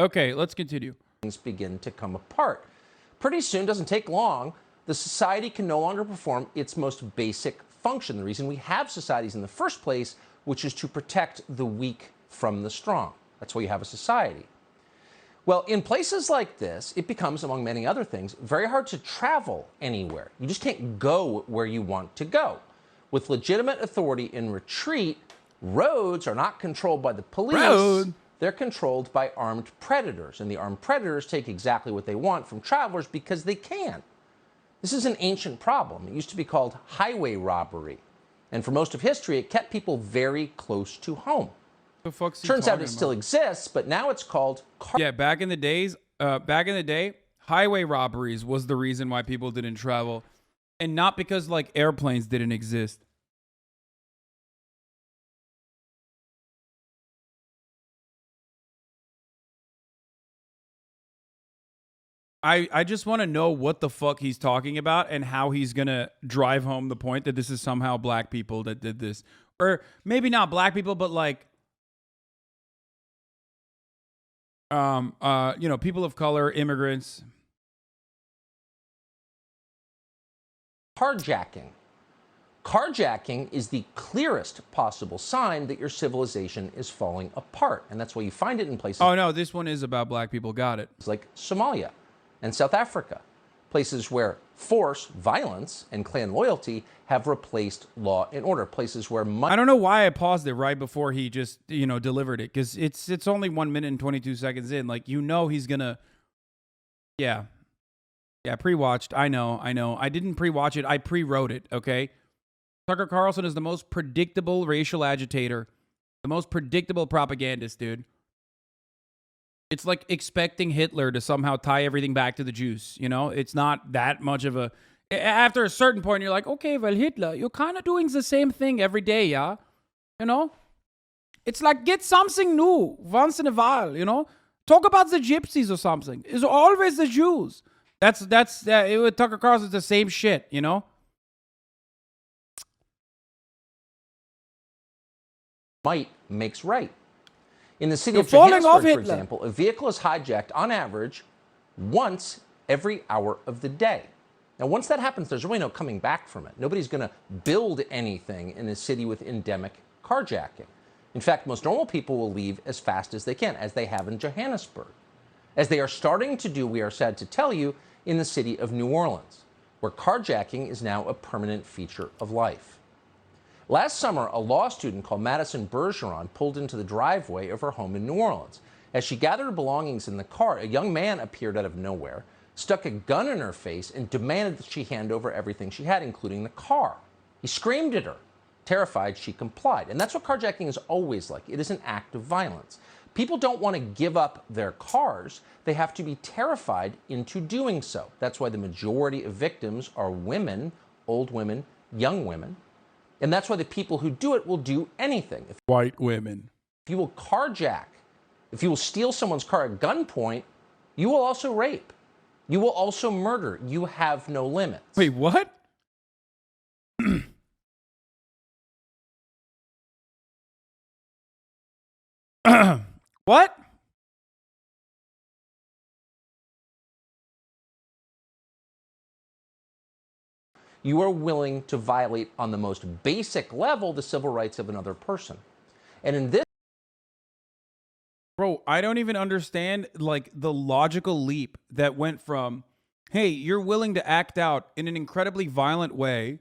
Okay, let's continue. Things begin to come apart. Pretty soon, doesn't take long, the society can no longer perform its most basic function. The reason we have societies in the first place, which is to protect the weak from the strong. That's why you have a society. Well, in places like this, it becomes, among many other things, very hard to travel anywhere. You just can't go where you want to go. With legitimate authority in retreat, roads are not controlled by the police. They're controlled by armed predators, and the armed predators take exactly what they want from travelers because they can. This is an ancient problem. It used to be called highway robbery, and for most of history, it kept people very close to home. The fuck's he Turns out it talking still about? exists, but now it's called Yeah, back in the day, highway robberies was the reason why people didn't travel, and not because like airplanes didn't exist. I just want to know what the fuck he's talking about and how he's gonna drive home the point that this is somehow black people that did this, or maybe not black people, but like people of color, immigrants. carjacking. Carjacking is the clearest possible sign that your civilization is falling apart, and that's why you find it in places Oh no, this one is about black people. Got it. like Somalia and South Africa, places where force, violence, and clan loyalty have replaced law and order, places where money I don't know why I paused it right before he just delivered it, because it's only 1 minute and 22 seconds in. Like, he's gonna, yeah, pre-watched. I know. I didn't pre-watch it. I pre-wrote it. Okay, Tucker Carlson is the most predictable racial agitator, the most predictable propagandist, dude. It's like expecting Hitler to somehow tie everything back to the Jews. It's not that much of a. After a certain point, you're like, okay, well, Hitler, you're kind of doing the same thing every day, yeah? It's like, get something new once in a while, Talk about the gypsies or something. It's always the Jews. That's with Tucker Carlson, it's the same shit, might makes right. In the city You're of falling off Johannesburg, for Hitler. example, a vehicle is hijacked on average once every hour of the day. Now, once that happens, there's really no coming back from it. Nobody's going to build anything in a city with endemic carjacking. In fact, most normal people will leave as fast as they can, as they have in Johannesburg, as they are starting to do, we are sad to tell you, in the city of New Orleans, where carjacking is now a permanent feature of life. Last summer, a law student called Madison Bergeron pulled into the driveway of her home in New Orleans. As she gathered her belongings in the car, a young man appeared out of nowhere, stuck a gun in her face, and demanded that she hand over everything she had, including the car. He screamed at her. Terrified, she complied. And that's what carjacking is always like. It is an act of violence. People don't want to give up their cars. They have to be terrified into doing so. That's why the majority of victims are women, old women, young women. And that's why the people who do it will do anything. If White women. you will carjack, if you will steal someone's car at gunpoint, you will also rape. You will also murder. You have no limits. Wait, what? What? You are willing to violate on the most basic level the civil rights of another person. And in this Bro, I don't even understand like the logical leap that went from, hey, you're willing to act out in an incredibly violent way,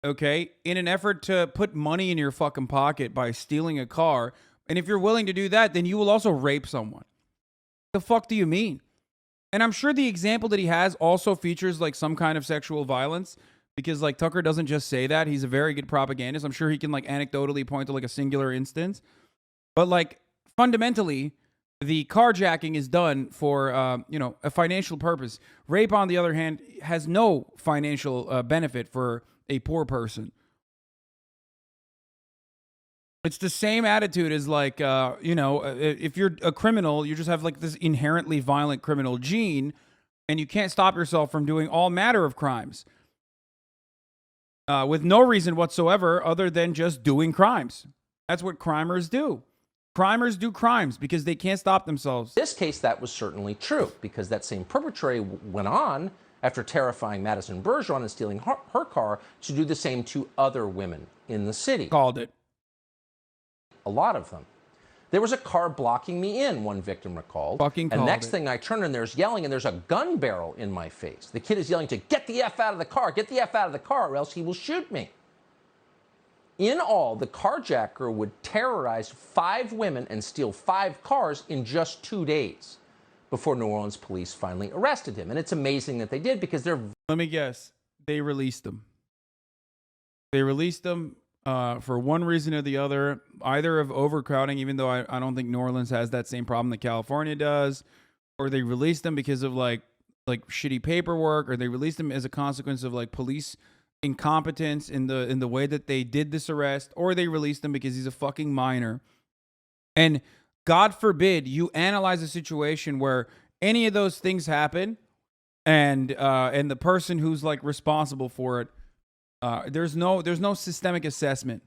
okay, in an effort to put money in your fucking pocket by stealing a car. And if you're willing to do that, then you will also rape someone. The fuck do you mean? And I'm sure the example that he has also features like some kind of sexual violence, because like Tucker doesn't just say that. He's a very good propagandist. I'm sure he can like anecdotally point to like a singular instance. But like fundamentally, the carjacking is done for, a financial purpose. Rape, on the other hand, has no financial benefit for a poor person. It's the same attitude as like, if you're a criminal, you just have like this inherently violent criminal gene, and you can't stop yourself from doing all manner of crimes with no reason whatsoever other than just doing crimes. That's what crimers do. Crimers do crimes because they can't stop themselves. In this case, that was certainly true, because that same perpetrator went on, after terrifying Madison Bergeron and stealing her car, to do the same to other women in the city. Called it. A lot of them. There was a car blocking me in, one victim recalled. And next thing I turn and there's yelling, and there's a gun barrel in my face. The kid is yelling to get the F out of the car, get the F out of the car, or else he will shoot me. In all, the carjacker would terrorize 5 women and steal 5 cars in just 2 days before New Orleans police finally arrested him. And it's amazing that they did, because they're... Let me guess. They released him. They released him for one reason or the other, either of overcrowding, even though I don't think New Orleans has that same problem that California does, or they released them because of like shitty paperwork, or they released them as a consequence of like police incompetence in the way that they did this arrest, or they released him because he's a fucking minor. And God forbid you analyze a situation where any of those things happen, and the person who's like responsible for it, there's no systemic assessment.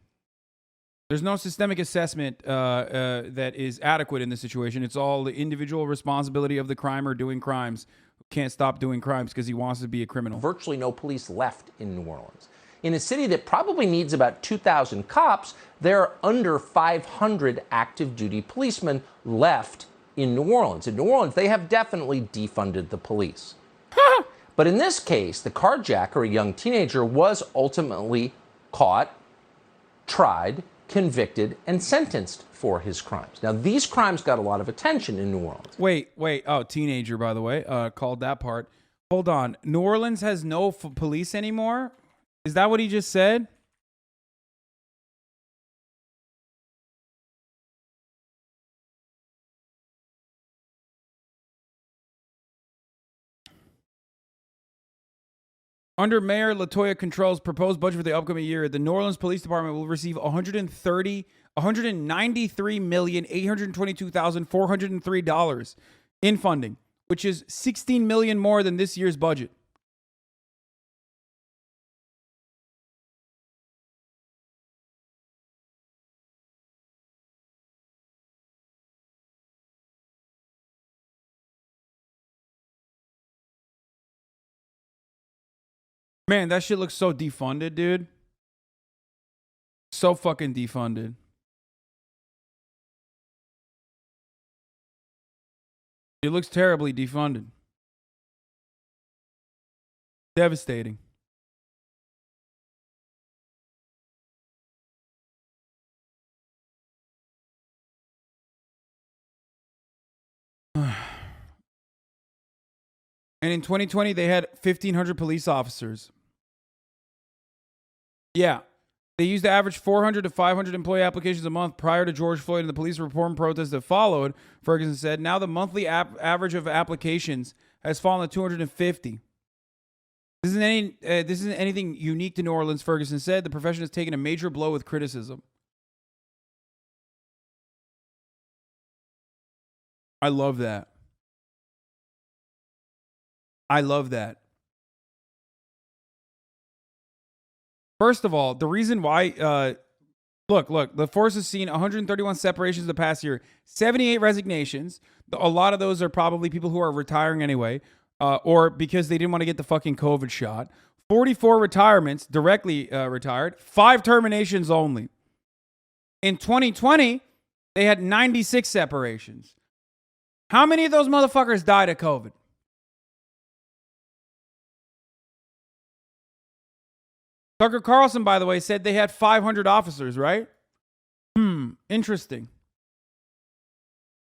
There's no systemic assessment that is adequate in this situation. It's all the individual responsibility of the crimer doing crimes who can't stop doing crimes because he wants to be a criminal. Virtually no police left in New Orleans. In a city that probably needs about 2,000 cops, there are under 500 active duty policemen left in New Orleans. In New Orleans, they have definitely defunded the police. But in this case, the carjacker, a young teenager, was ultimately caught, tried, convicted, and sentenced for his crimes. Now, these crimes got a lot of attention in New Orleans. Wait. Oh, teenager, by the way, called that part. Hold on. New Orleans has no police anymore? Is that what he just said? Under Mayor LaToya Control's proposed budget for the upcoming year, the New Orleans Police Department will receive $193,822,403 in funding, which is $16 million more than this year's budget. Man, that shit looks so defunded, dude. So fucking defunded. It looks terribly defunded. Devastating. And in 2020, they had 1,500 police officers. Yeah. They used to average 400 to 500 employee applications a month prior to George Floyd and the police reform protests that followed, Ferguson said. Now the monthly average of applications has fallen to 250. This isn't anything unique to New Orleans, Ferguson said. The profession has taken a major blow with criticism. I love that. I love that. First of all, the reason why, look, the force has seen 131 separations the past year, 78 resignations. A lot of those are probably people who are retiring anyway, or because they didn't want to get the fucking COVID shot. 44 retirements, directly retired, 5 terminations only. In 2020, they had 96 separations. How many of those motherfuckers died of COVID? Tucker Carlson, by the way, said they had 500 officers, right? Interesting.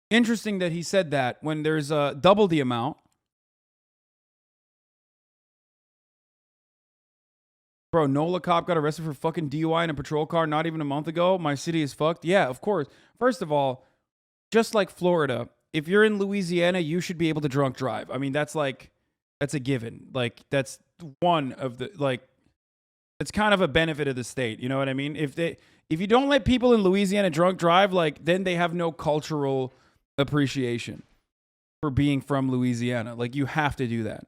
Interesting that he said that when there's double the amount. Bro, NOLA cop got arrested for fucking DUI in a patrol car not even a month ago. My city is fucked. Yeah, of course. First of all, just like Florida, if you're in Louisiana, you should be able to drunk drive. I mean, that's a given. Like, that's one of the, like, it's kind of a benefit of the state. You know what I mean? If you don't let people in Louisiana drunk drive, like, then they have no cultural appreciation for being from Louisiana. Like, you have to do that.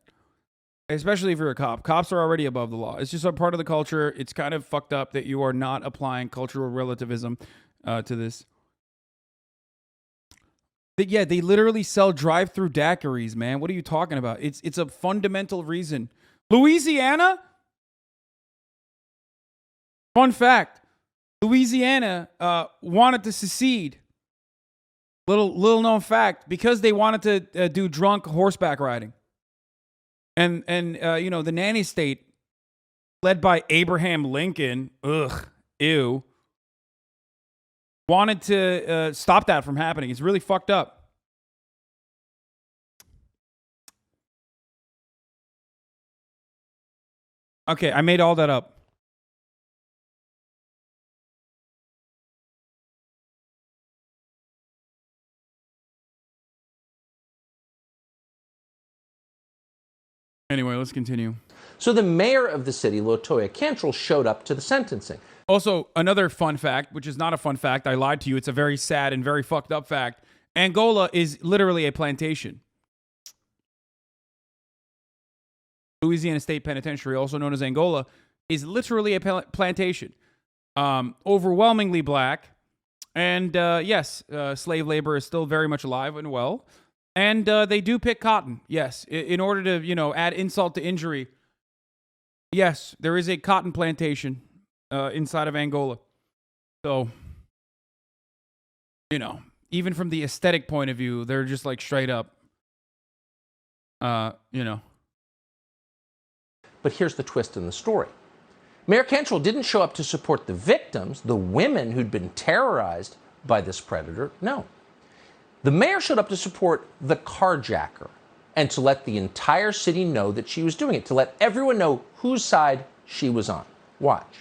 Especially if you're a cop. Cops are already above the law. It's just a part of the culture. It's kind of fucked up that you are not applying cultural relativism to this. Yeah, they literally sell drive-through daiquiris, man. What are you talking about? It's a fundamental reason. Louisiana? Fun fact. Louisiana wanted to secede. Little known fact, because they wanted to do drunk horseback riding. And the nanny state, led by Abraham Lincoln, ew, wanted to stop that from happening. It's really fucked up. Okay, I made all that up. Anyway, let's continue. So the mayor of the city, LaToya Cantrell, showed up to the sentencing. Also, another fun fact, which is not a fun fact. I lied to you. It's a very sad and very fucked up fact. Angola is literally a plantation. Louisiana State Penitentiary, also known as Angola, is literally a plantation. Overwhelmingly black. And yes, slave labor is still very much alive and well. And they do pick cotton, yes, in order to, add insult to injury. Yes, there is a cotton plantation inside of Angola. So, even from the aesthetic point of view, they're just like straight up, But here's the twist in the story. Mayor Cantrell didn't show up to support the victims, the women who'd been terrorized by this predator. No. The mayor showed up to support the carjacker and to let the entire city know that she was doing it, to let everyone know whose side she was on. Watch.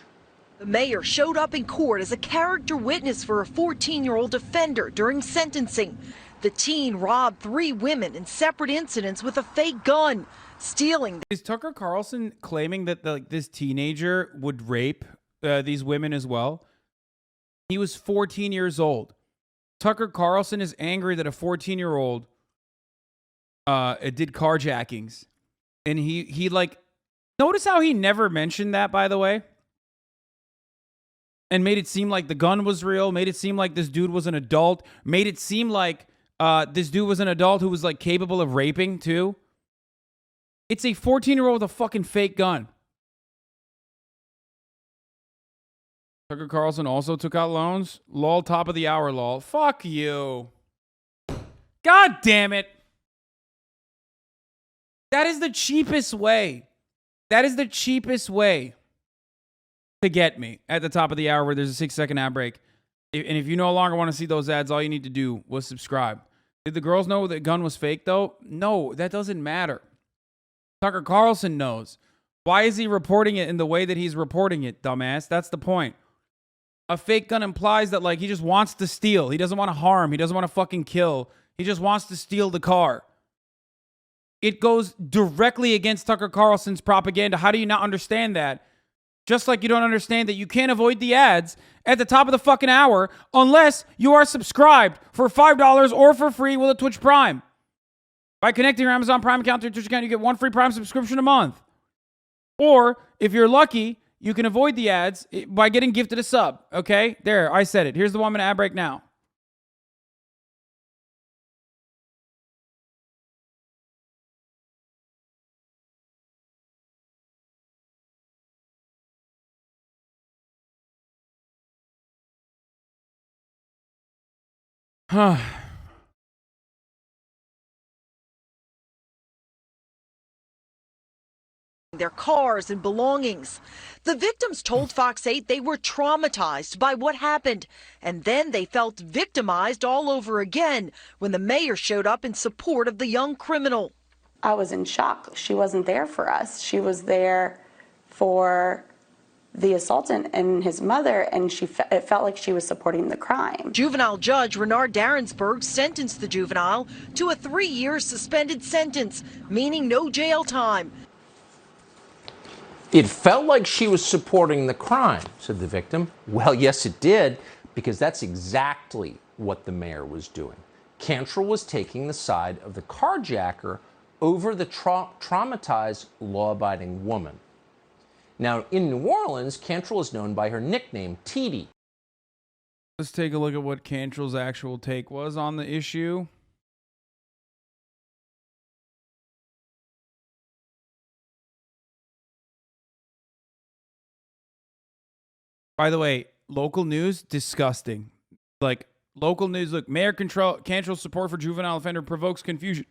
The mayor showed up in court as a character witness for a 14-year-old offender during sentencing. The teen robbed 3 women in separate incidents with a fake gun, stealing. Is Tucker Carlson claiming that this teenager would rape these women as well? He was 14 years old. Tucker Carlson is angry that a 14-year-old did carjackings. And he notice how he never mentioned that, by the way? And made it seem like the gun was real, made it seem like this dude was an adult, made it seem like this dude was an adult who was capable of raping too. It's a 14-year-old with a fucking fake gun. Tucker Carlson also took out loans. Lol, top of the hour, lol. Fuck you. God damn it. That is the cheapest way. That is the cheapest way to get me at the top of the hour where there's a 6-second ad break. And if you no longer want to see those ads, all you need to do was subscribe. Did the girls know that gun was fake, though? No, that doesn't matter. Tucker Carlson knows. Why is he reporting it in the way that he's reporting it, dumbass? That's the point. A fake gun implies that, he just wants to steal. He doesn't want to harm. He doesn't want to fucking kill. He just wants to steal the car. It goes directly against Tucker Carlson's propaganda. How do you not understand that? Just like you don't understand that you can't avoid the ads at the top of the fucking hour unless you are subscribed for $5 or for free with a Twitch Prime. By connecting your Amazon Prime account to your Twitch account, you get 1 free Prime subscription a month. Or, if you're lucky, you can avoid the ads by getting gifted a sub. Okay? There, I said it. Here's the 1-minute ad break now. Their cars and belongings. The victims told Fox 8 they were traumatized by what happened, and then they felt victimized all over again when the mayor showed up in support of the young criminal. I was in shock. She wasn't there for us. She was there for the assaultant and his mother, and it felt like she was supporting the crime. Juvenile judge Renard Darensburg sentenced the juvenile to a 3-year suspended sentence, meaning no jail time. It felt like she was supporting the crime, said the victim. Well, yes, it did, because that's exactly what the mayor was doing. Cantrell was taking the side of the carjacker over the traumatized, law-abiding woman. Now, in New Orleans, Cantrell is known by her nickname, TD. Let's take a look at what Cantrell's actual take was on the issue. By the way, local news, disgusting. Like, local news, look, mayor cancels support for juvenile offender, provokes confusion.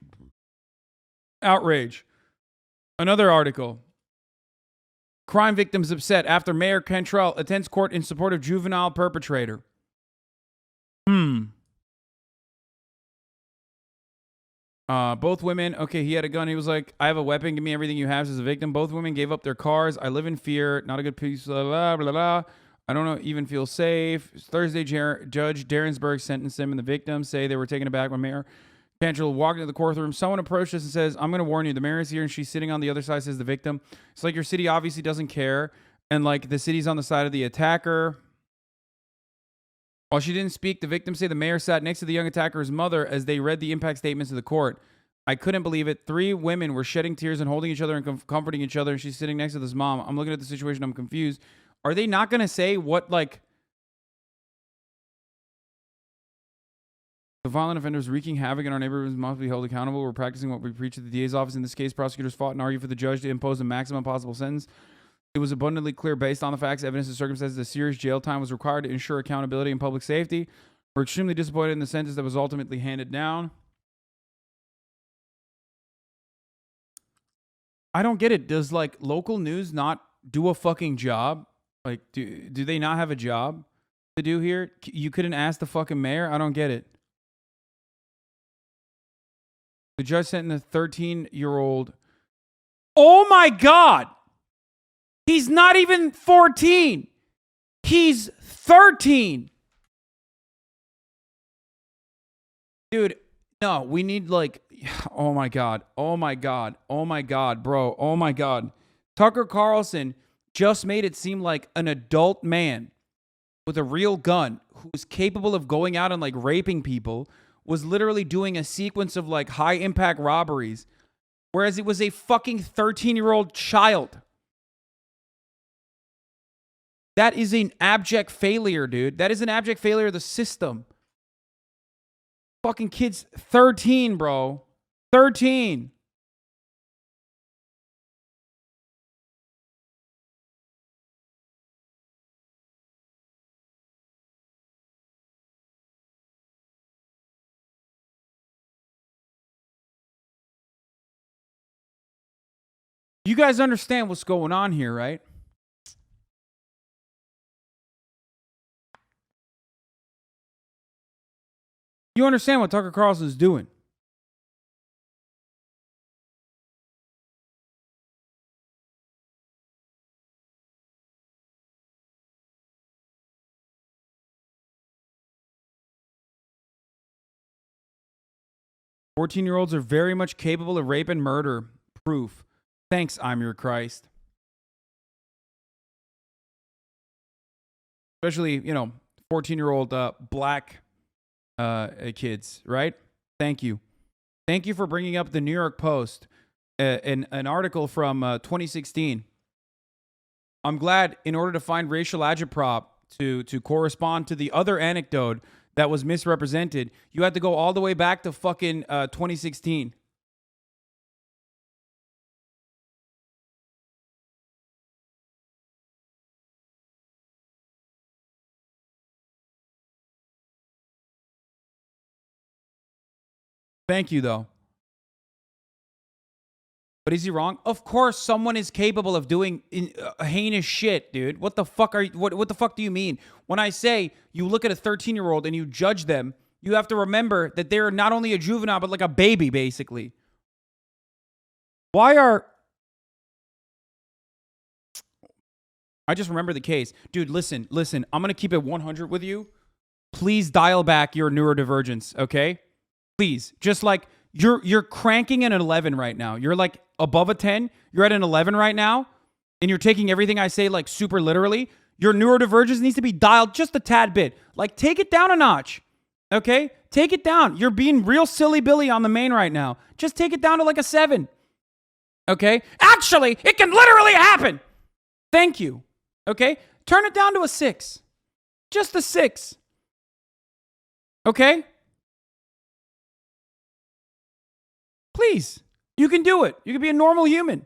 Outrage. Another article. Crime victims upset after Mayor Cantrell attends court in support of juvenile perpetrator. Both women, okay, he had a gun. He was like, I have a weapon. Give me everything you have as a victim. Both women gave up their cars. I live in fear. Not a good piece. Blah, blah, blah, blah. I don't even feel safe. Thursday, Judge Derensburg sentenced him, and the victims say they were taken aback when Mayor Cantrell walked into the courtroom. Someone approached us and says, I'm going to warn you. The mayor is here, and she's sitting on the other side, says the victim. It's like your city obviously doesn't care, and like the city's on the side of the attacker. While she didn't speak, the victims say the mayor sat next to the young attacker's mother as they read the impact statements to the court. I couldn't believe it. 3 women were shedding tears and holding each other and comforting each other. And she's sitting next to this mom. I'm looking at the situation. I'm confused. Are they not going to say what, like, the violent offenders wreaking havoc in our neighborhoods must be held accountable? We're practicing what we preach at the DA's office. In this case, prosecutors fought and argued for the judge to impose the maximum possible sentence. It was abundantly clear based on the facts, evidence, and circumstances that serious jail time was required to ensure accountability and public safety. We're extremely disappointed in the sentence that was ultimately handed down. I don't get it. Does, like, local news not do a fucking job? Like, do they not have a job to do here? You couldn't ask the fucking mayor? I don't get it. The judge sentenced a 13-year-old. Oh my God! He's not even 14. He's 13. Dude, no, we need, like, oh my God. Oh my God. Oh my God, bro. Oh my God. Tucker Carlson just made it seem like an adult man with a real gun who was capable of going out and, like, raping people was literally doing a sequence of, like, high impact robberies, whereas it was a fucking 13-year-old child. That is an abject failure, dude. That is an abject failure of the system. Fucking kid's 13, bro. 13. You guys understand what's going on here, right? You understand what Tucker Carlson is doing. "14-year-olds are very much capable of rape and murder. Proof. Thanks, I'm your Christ." Especially, 14-year-old black kids, right? Thank you. Thank you for bringing up the New York Post, an article from 2016. I'm glad, in order to find racial agitprop to correspond to the other anecdote that was misrepresented, you had to go all the way back to fucking 2016. Thank you, though. But is he wrong? Of course, someone is capable of doing heinous shit, dude. What the fuck are you? What the fuck do you mean? When I say you look at a 13-year-old and you judge them, you have to remember that they're not only a juvenile but like a baby, basically. I just remember the case, dude. Listen. I'm gonna keep it 100 with you. Please dial back your neurodivergence, okay? Please, just like you're cranking an 11 right now. You're like above a 10. You're at an 11 right now, and you're taking everything I say like super literally. Your neurodivergence needs to be dialed just a tad bit. Like, take it down a notch, okay? Take it down. You're being real silly Billy on the main right now. Just take it down to like a 7, okay? Actually, it can literally happen. Thank you, okay? Turn it down to a 6, just a 6, okay? Please, you can do it. You can be a normal human.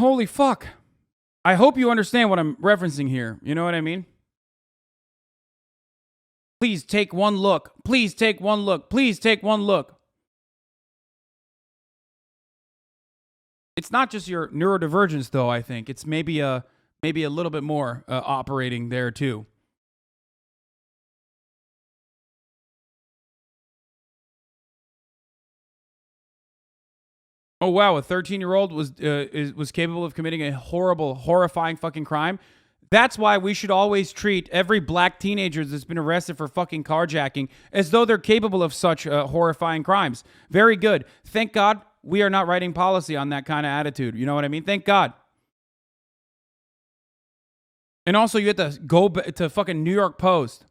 Holy fuck. I hope you understand what I'm referencing here. You know what I mean? Please take one look. Please take one look. Please take one look. It's not just your neurodivergence, though, I think. It's maybe a little bit more operating there, too. Oh, wow. A 13-year-old was capable of committing a horrible, horrifying fucking crime. That's why we should always treat every black teenager that's been arrested for fucking carjacking as though they're capable of such horrifying crimes. Very good. Thank God we are not writing policy on that kind of attitude. You know what I mean? Thank God. And also, you have to go to fucking New York Post.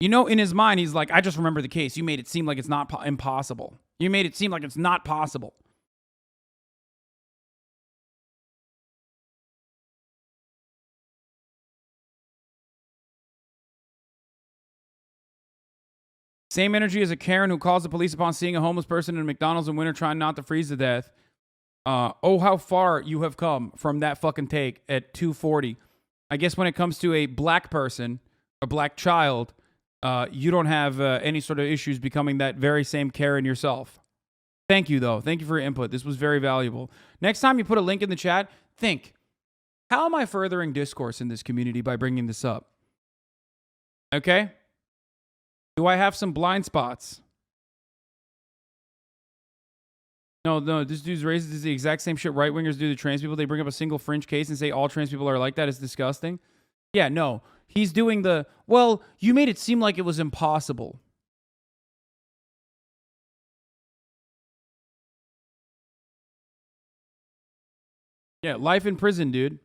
You know, in his mind, he's like, I just remember the case. You made it seem like it's not impossible. You made it seem like it's not possible. Same energy as a Karen who calls the police upon seeing a homeless person in a McDonald's in winter trying not to freeze to death. Oh, how far you have come from that fucking take at 2:40. I guess when it comes to a black person, a black child, you don't have any sort of issues becoming that very same Karen yourself. Thank you, though. Thank you for your input. This was very valuable. Next time you put a link in the chat, think, how am I furthering discourse in this community by bringing this up? Okay? Do I have some blind spots? No, this dude's racist is the exact same shit right-wingers do to trans people. They bring up a single fringe case and say all trans people are like that. It's disgusting. Yeah, no. He's doing the, well, you made it seem like it was impossible. Yeah, life in prison, dude.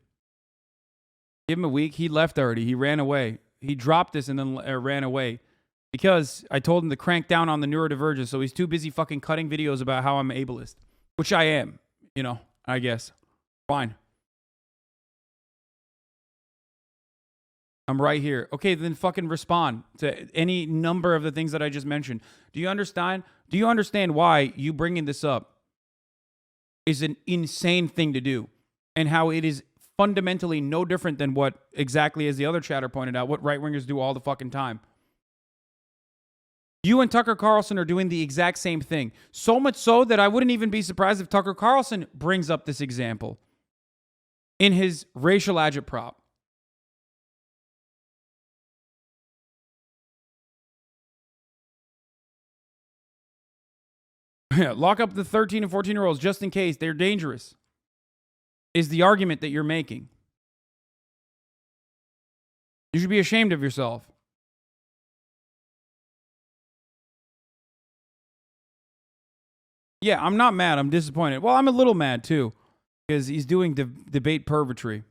Give him a week. He left already. He ran away. He dropped this and then ran away. Because I told him to crank down on the neurodivergence, so he's too busy fucking cutting videos about how I'm ableist. Which I am, you know, I guess. Fine. I'm right here. Okay, then fucking respond to any number of the things that I just mentioned. Do you understand? Do you understand why you bringing this up is an insane thing to do? And how it is fundamentally no different than what exactly, as the other chatter pointed out, what right-wingers do all the fucking time. You and Tucker Carlson are doing the exact same thing. So much so that I wouldn't even be surprised if Tucker Carlson brings up this example in his racial agitprop. Yeah, lock up the 13 and 14-year-olds just in case. They're dangerous, is the argument that you're making. You should be ashamed of yourself. Yeah, I'm not mad. I'm disappointed. Well, I'm a little mad, too, because he's doing debate purgatory.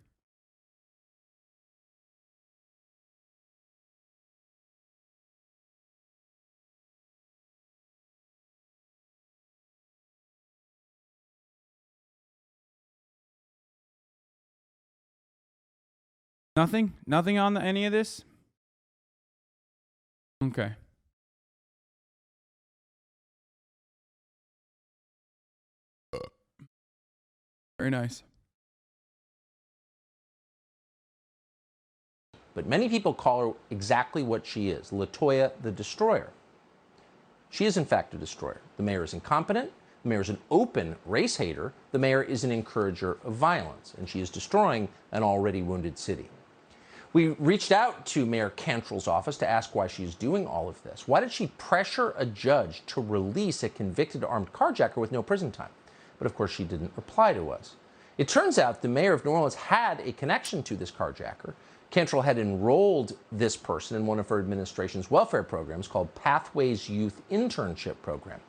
Nothing? Nothing on any of this? Okay. Very nice. But many people call her exactly what she is, LaToya the Destroyer. She is, in fact, a destroyer. The mayor is incompetent. The mayor is an open race hater. The mayor is an encourager of violence. And she is destroying an already wounded city. We reached out to Mayor Cantrell's office to ask why she's doing all of this. Why did she pressure a judge to release a convicted armed carjacker with no prison time? But of course, she didn't reply to us. It turns out the mayor of New Orleans had a connection to this carjacker. Cantrell had enrolled this person in one of her administration's welfare programs called Pathways Youth Internship Program.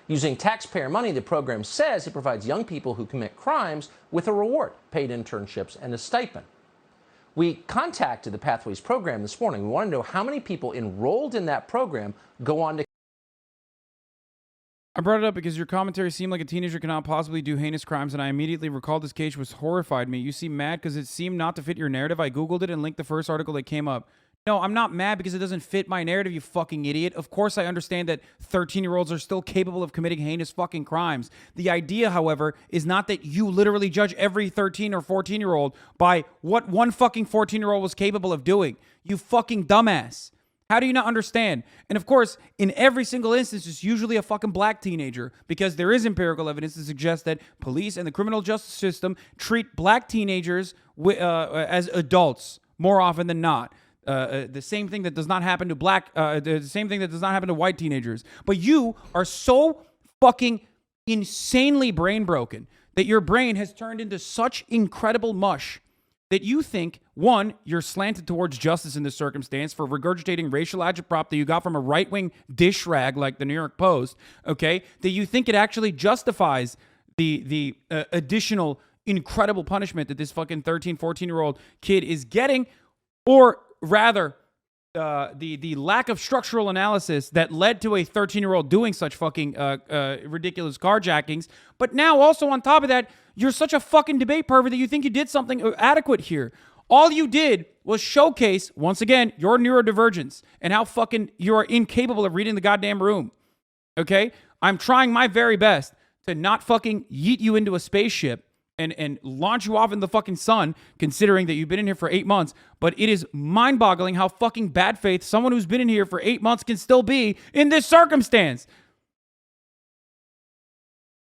Using taxpayer money, the program says it provides young people who commit crimes with a reward, paid internships, and a stipend. We contacted the Pathways program this morning. We want to know how many people enrolled in that program go on to. I brought it up because your commentary seemed like a teenager cannot possibly do heinous crimes, and I immediately recalled this case, which horrified me. You seem mad because it seemed not to fit your narrative. I Googled it and linked the first article that came up. No, I'm not mad because it doesn't fit my narrative, you fucking idiot. Of course I understand that 13-year-olds are still capable of committing heinous fucking crimes. The idea, however, is not that you literally judge every 13 or 14-year-old by what one fucking 14-year-old was capable of doing. You fucking dumbass. How do you not understand? And of course, in every single instance, it's usually a fucking black teenager because there is empirical evidence to suggest that police and the criminal justice system treat black teenagers as adults more often than not. The same thing that does not happen to the same thing that does not happen to white teenagers. But you are so fucking insanely brain broken that your brain has turned into such incredible mush that you think, one, you're slanted towards justice in this circumstance for regurgitating racial agitprop that you got from a right-wing dish rag like the New York Post, okay, that you think it actually justifies the additional incredible punishment that this fucking 13, 14-year-old kid is getting, or rather, the lack of structural analysis that led to a 13-year-old doing such fucking ridiculous carjackings. But now, also on top of that, you're such a fucking debate pervert that you think you did something adequate here. All you did was showcase, once again, your neurodivergence and how fucking you are incapable of reading the goddamn room. Okay? I'm trying my very best to not fucking yeet you into a spaceship and launch you off in the fucking sun, considering that you've been in here for 8 months. But it is mind-boggling how fucking bad faith someone who's been in here for 8 months can still be in this circumstance.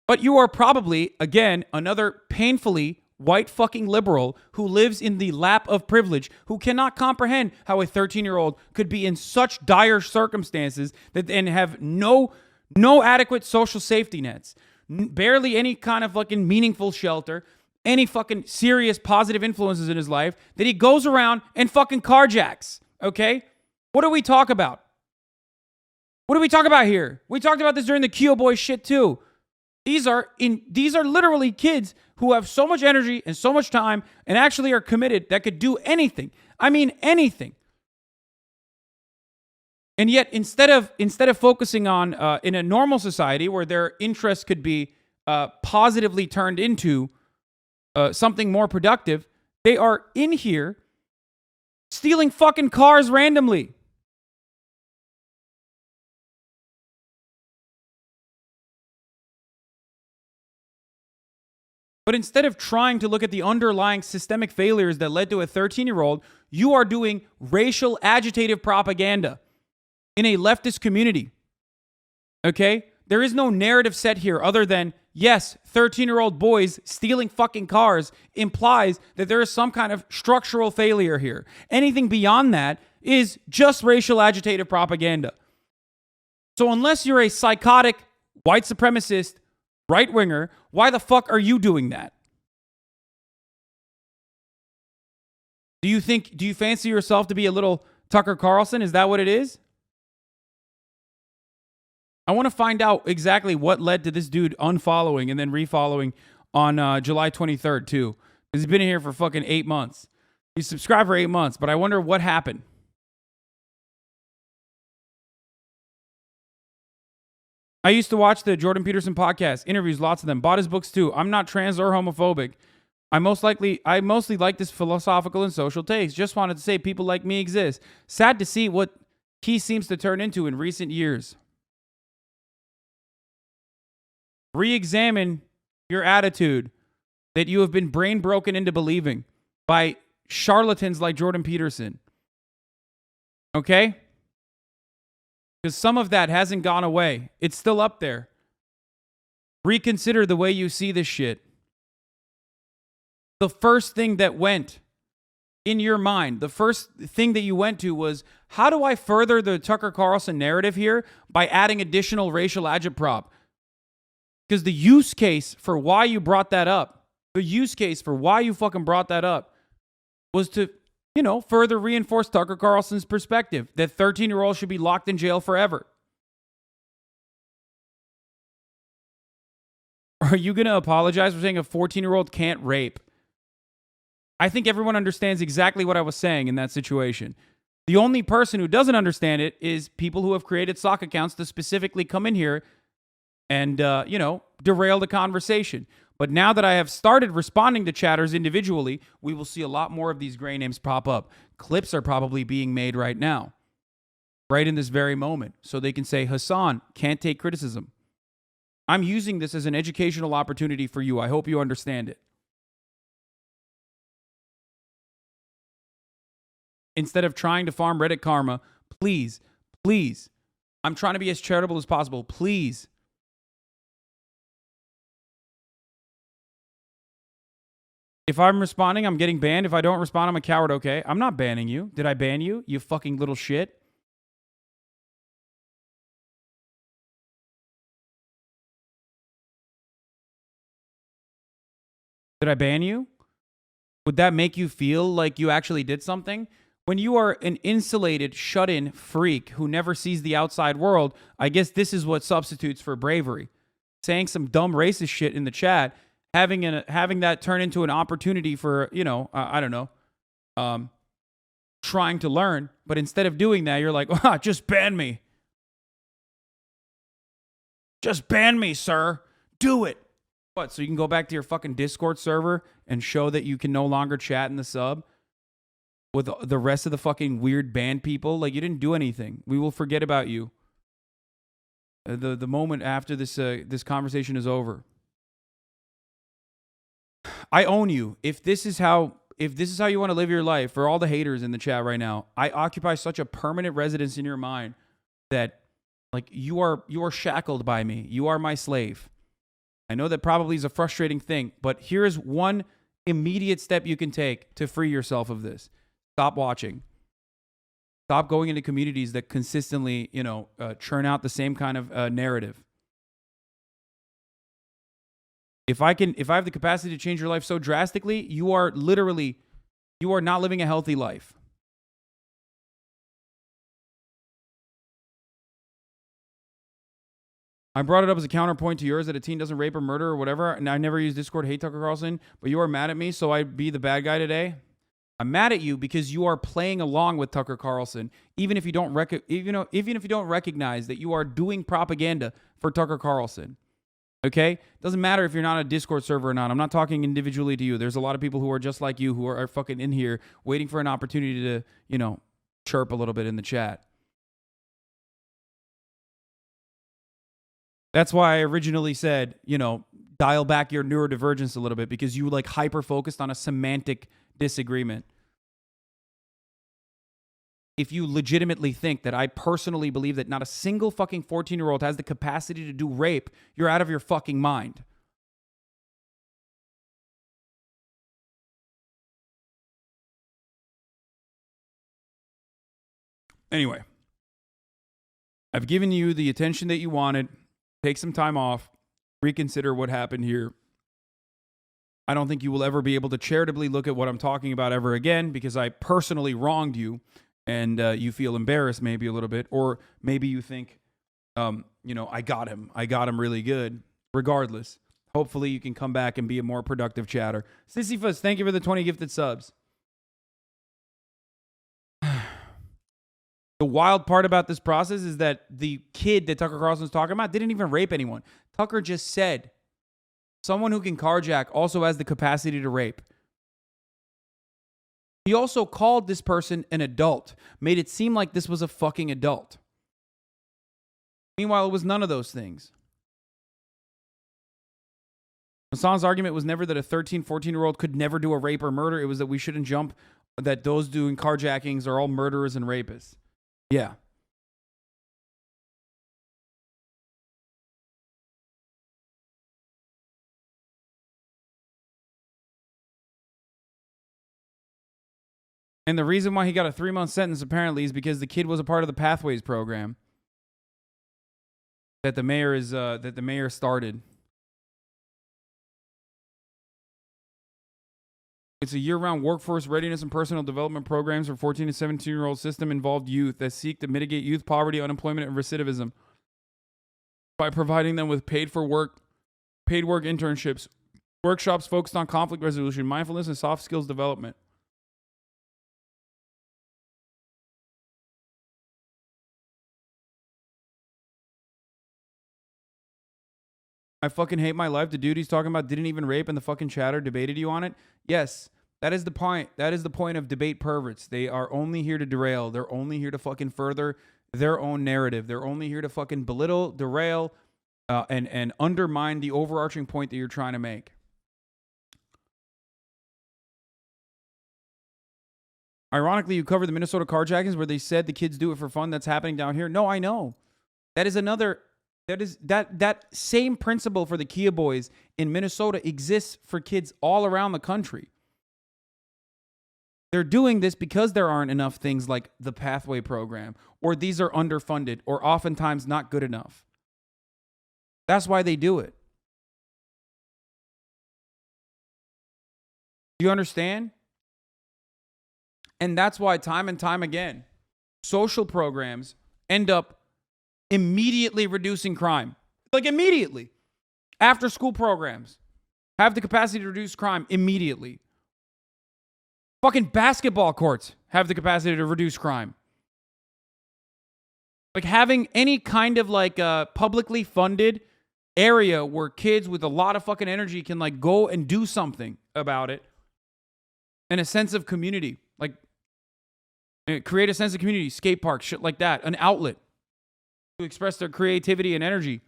But you are probably, again, another painfully white fucking liberal who lives in the lap of privilege, who cannot comprehend how a 13-year-old could be in such dire circumstances and have no adequate social safety nets. Barely any kind of fucking meaningful shelter, any fucking serious positive influences in his life, that he goes around and fucking carjacks, okay? What do we talk about? What do we talk about here? We talked about this during the Keo Boy shit too. These are literally kids who have so much energy and so much time and actually are committed that could do anything. I mean, anything. And yet, instead of focusing on in a normal society where their interests could be positively turned into something more productive, they are in here stealing fucking cars randomly. But instead of trying to look at the underlying systemic failures that led to a 13-year-old, you are doing racial agitative propaganda in a leftist community. Okay? There is no narrative set here other than, yes, 13-year-old boys stealing fucking cars implies that there is some kind of structural failure here. Anything beyond that is just racial agitative propaganda. So unless you're a psychotic, white supremacist, right-winger, why the fuck are you doing that? Do you fancy yourself to be a little Tucker Carlson? Is that what it is? I want to find out exactly what led to this dude unfollowing and then refollowing on July 23rd too. Because he's been in here for fucking 8 months. He's subscribed for 8 months, but I wonder what happened. I used to watch the Jordan Peterson podcast, interviews, lots of them. Bought his books too. I'm not trans or homophobic. I mostly like this philosophical and social takes. Just wanted to say people like me exist. Sad to see what he seems to turn into in recent years. Re-examine your attitude that you have been brain broken into believing by charlatans like Jordan Peterson. Okay? Because some of that hasn't gone away. It's still up there. Reconsider the way you see this shit. The first thing that went in your mind, the first thing that you went to was, how do I further the Tucker Carlson narrative here by adding additional racial agitprop? Because the use case for why you brought that up, the use case for why you fucking brought that up was to, further reinforce Tucker Carlson's perspective that 13-year-olds should be locked in jail forever. Are you going to apologize for saying a 14-year-old can't rape? I think everyone understands exactly what I was saying in that situation. The only person who doesn't understand it is people who have created sock accounts to specifically come in here and, derail the conversation. But now that I have started responding to chatters individually, we will see a lot more of these gray names pop up. Clips are probably being made right now, right in this very moment, so they can say, Hassan can't take criticism. I'm using this as an educational opportunity for you. I hope you understand it. Instead of trying to farm Reddit karma, please, please, I'm trying to be as charitable as possible. Please. If I'm responding, I'm getting banned. If I don't respond, I'm a coward, okay? I'm not banning you. Did I ban you, you fucking little shit? Did I ban you? Would that make you feel like you actually did something? When you are an insulated, shut-in freak who never sees the outside world, I guess this is what substitutes for bravery. Saying some dumb racist shit in the chat, having that turn into an opportunity for, you know, I don't know, trying to learn. But instead of doing that, you're like, ah, just ban me. Just ban me, sir. Do it. What, so you can go back to your fucking Discord server and show that you can no longer chat in the sub with the rest of the fucking weird banned people? Like, you didn't do anything. We will forget about you the moment after this conversation is over. I own you. If this is how you want to live your life, for all the haters in the chat right now, I occupy such a permanent residence in your mind that, like, you are shackled by me. You are my slave. I know that probably is a frustrating thing, but here is one immediate step you can take to free yourself of this. Stop watching. Stop going into communities that consistently, you know, churn out the same kind of narrative. If I have the capacity to change your life so drastically, you are not living a healthy life. I brought it up as a counterpoint to yours that a teen doesn't rape or murder or whatever, and I never use Discord, hate Tucker Carlson, but you are mad at me, so I be the bad guy today. I'm mad at you because you are playing along with Tucker Carlson, even if you don't recognize that you are doing propaganda for Tucker Carlson. Okay? Doesn't matter if you're not a Discord server or not. I'm not talking individually to you. There's a lot of people who are just like you who are fucking in here waiting for an opportunity to, you know, chirp a little bit in the chat. That's why I originally said, you know, dial back your neurodivergence a little bit, because you like hyper focused on a semantic disagreement. If you legitimately think that I personally believe that not a single fucking 14-year-old has the capacity to do rape, you're out of your fucking mind. Anyway, I've given you the attention that you wanted. Take some time off. Reconsider what happened here. I don't think you will ever be able to charitably look at what I'm talking about ever again, because I personally wronged you, and you feel embarrassed maybe a little bit, or maybe you think, you know, I got him really good. Regardless, hopefully you can come back and be a more productive chatter. Sisyphus, thank you for the 20 gifted subs. The wild part about this process is that the kid that Tucker Carlson's talking about didn't even rape anyone. Tucker just said someone who can carjack also has the capacity to rape. He also called this person an adult, made it seem like this was a fucking adult. Meanwhile, it was none of those things. Hassan's argument was never that a 13, 14-year-old could never do a rape or murder. It was that we shouldn't jump that those doing carjackings are all murderers and rapists. Yeah. And the reason why he got a 3-month sentence apparently is because the kid was a part of the Pathways program that the mayor started. It's a year-round workforce readiness and personal development programs for 14 to 17-year-old system-involved youth that seek to mitigate youth poverty, unemployment, and recidivism by providing them with paid work internships, workshops focused on conflict resolution, mindfulness, and soft skills development. I fucking hate my life. The dude he's talking about didn't even rape and the fucking chatter debated you on it. Yes, that is the point. That is the point of debate perverts. They are only here to derail. They're only here to fucking further their own narrative. They're only here to fucking belittle, derail, and undermine the overarching point that you're trying to make. Ironically, you covered the Minnesota carjackings where they said the kids do it for fun. That's happening down here. No, I know. That is another. That same principle for the Kia boys in Minnesota exists for kids all around the country. They're doing this because there aren't enough things like the Pathway program, or these are underfunded, or oftentimes not good enough. That's why they do it. Do you understand? And that's why time and time again, social programs end up immediately reducing crime. Like immediately. After school programs have the capacity to reduce crime immediately. Fucking basketball courts have the capacity to reduce crime. Like having any kind of like publicly funded area where kids with a lot of fucking energy can like go and do something about it. And a sense of community. Like create a sense of community, skate park, shit like that. An outlet to express their creativity and energy.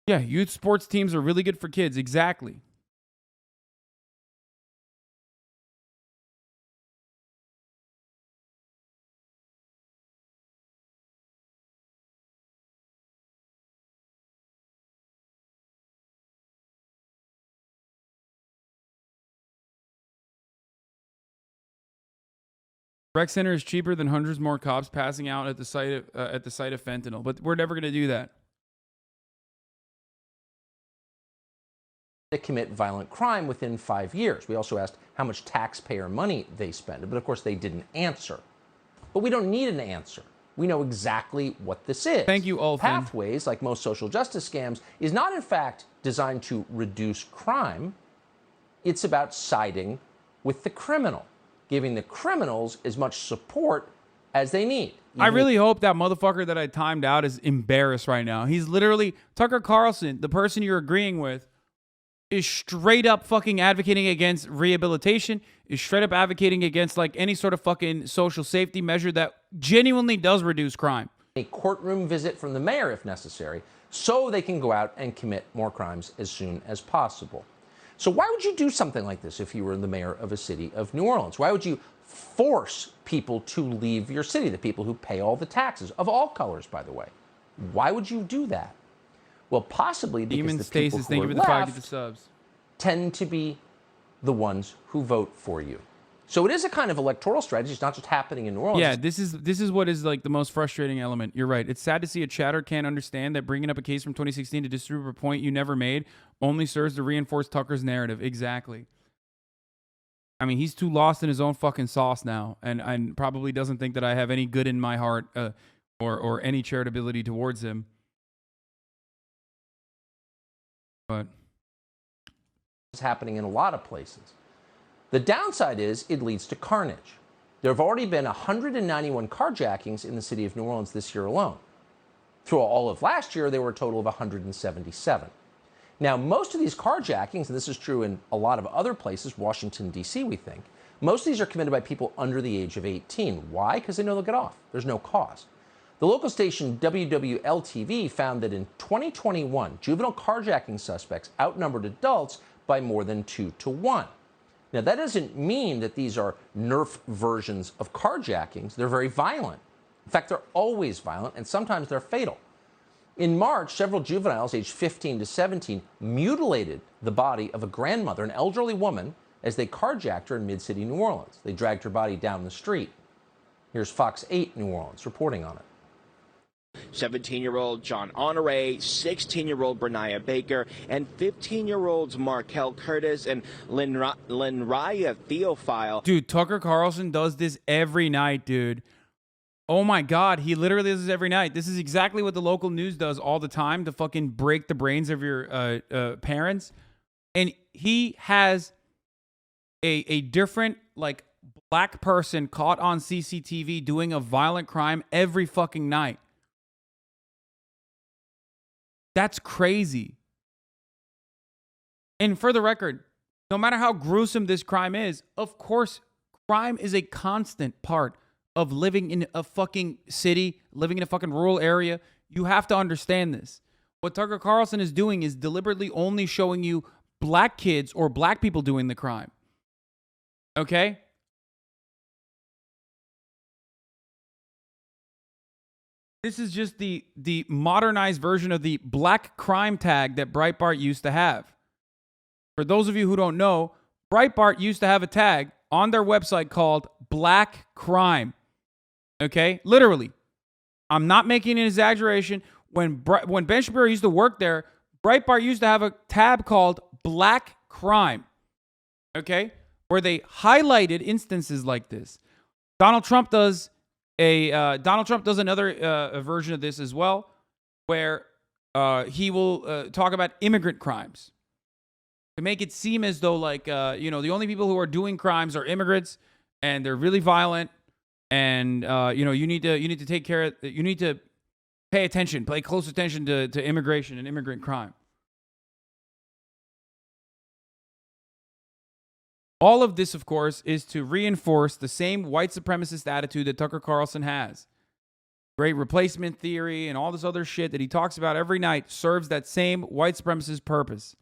Yeah, youth sports teams are really good for kids. Exactly. Rec center is cheaper than hundreds more cops passing out at the site of fentanyl, but we're never going to do that. To commit violent crime within 5 years. We also asked how much taxpayer money they spend, but of course they didn't answer. But we don't need an answer. We know exactly what this is. Thank you, Olfen. Pathways, like most social justice scams, is not in fact designed to reduce crime. It's about siding with the criminal, giving the criminals as much support as they need. I really hope that motherfucker that I timed out is embarrassed right now. He's literally, Tucker Carlson, the person you're agreeing with, is straight up fucking advocating against rehabilitation, is straight up advocating against like any sort of fucking social safety measure that genuinely does reduce crime. A courtroom visit from the mayor if necessary, so they can go out and commit more crimes as soon as possible. So why would you do something like this if you were the mayor of a city of New Orleans? Why would you force people to leave your city, the people who pay all the taxes, of all colors, by the way? Why would you do that? Well, possibly because Demon the Stasis, people who thank you are for the 5 left to subs. tend to be the ones who vote for you. So it is a kind of electoral strategy. It's not just happening in New Orleans. Yeah, this is what is like the most frustrating element. You're right. It's sad to see a chatter can't understand that bringing up a case from 2016 to disprove a point you never made only serves to reinforce Tucker's narrative. Exactly. I mean, he's too lost in his own fucking sauce now, and probably doesn't think that I have any good in my heart or any charitability towards him. But it's happening in a lot of places. The downside is it leads to carnage. There have already been 191 carjackings in the city of New Orleans this year alone. Through all of last year, there were a total of 177. Now, most of these carjackings, and this is true in a lot of other places, Washington, D.C., we think, most of these are committed by people under the age of 18. Why? Because they know they'll get off. There's no cost. The local station WWL-TV found that in 2021, juvenile carjacking suspects outnumbered adults by more than 2 to 1. Now, that doesn't mean that these are Nerf versions of carjackings. They're very violent. In fact, they're always violent, and sometimes they're fatal. In March, several juveniles aged 15 to 17 mutilated the body of a grandmother, an elderly woman, as they carjacked her in mid-city New Orleans. They dragged her body down the street. Here's Fox 8 New Orleans reporting on it. 17-year-old John Honore, 16-year-old Brenaya Baker, and 15-year-olds Markel Curtis and Linraya Theophile. Dude, Tucker Carlson does this every night, dude. Oh my God, he literally does this every night. This is exactly what the local news does all the time to fucking break the brains of your parents. And he has a different, like, black person caught on CCTV doing a violent crime every fucking night. That's crazy. And for the record, no matter how gruesome this crime is, of course, crime is a constant part of living in a fucking city, living in a fucking rural area. You have to understand this. What Tucker Carlson is doing is deliberately only showing you black kids or black people doing the crime. Okay? This is just the modernized version of the black crime tag that Breitbart used to have. For those of you who don't know, Breitbart used to have a tag on their website called Black Crime. Okay? Literally. I'm not making an exaggeration. When Ben Shapiro used to work there, Breitbart used to have a tab called Black Crime. Okay? Where they highlighted instances like this. Donald Trump does another version of this as well, where he will talk about immigrant crimes to make it seem as though the only people who are doing crimes are immigrants and they're really violent, and you need to take care of, you need to pay attention, pay close attention to immigration and immigrant crime. All of this, of course, is to reinforce the same white supremacist attitude that Tucker Carlson has. Great replacement theory and all this other shit that he talks about every night serves that same white supremacist purpose.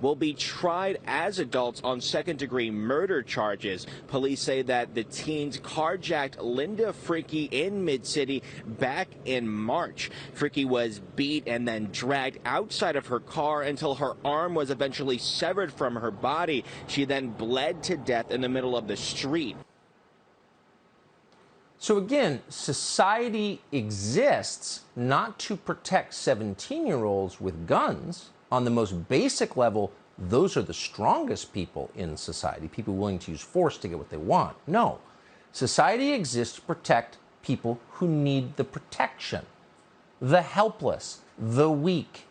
Will be tried as adults on second-degree murder charges. Police say that the teens carjacked Linda Fricky in Mid-City back in March. Fricky was beat and then dragged outside of her car until her arm was eventually severed from her body. She then bled to death in the middle of the street. So again, society exists not to protect 17-year-olds with guns. On the most basic level, those are the strongest people in society, people willing to use force to get what they want. No, society exists to protect people who need the protection. The helpless, the weak,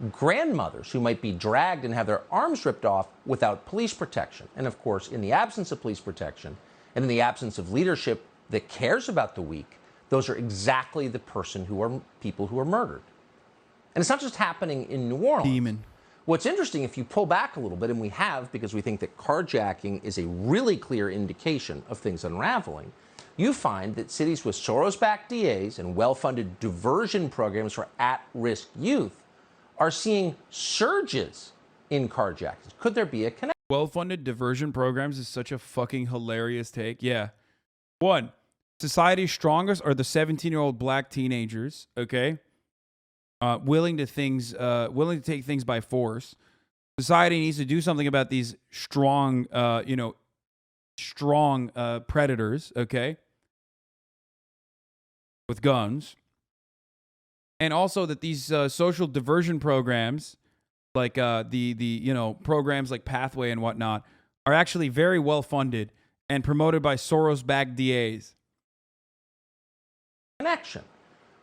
grandmothers who might be dragged and have their arms ripped off without police protection. And of course, in the absence of police protection and in the absence of leadership that cares about the weak, those are exactly the people who are murdered. And it's not just happening in New Orleans. Demon. What's interesting, if you pull back a little bit, and we have, because we think that carjacking is a really clear indication of things unraveling, you find that cities with Soros-backed DAs and well-funded diversion programs for at-risk youth are seeing surges in carjackings. Could there be a connection? Well-funded diversion programs is such a fucking hilarious take. Yeah. One, society's strongest are the 17-year-old black teenagers, okay? Willing to take things by force. Society needs to do something about these strong predators, okay, with guns, and also that these social diversion programs, like the programs like Pathway and whatnot, are actually very well funded and promoted by Soros-backed DAs. Connection.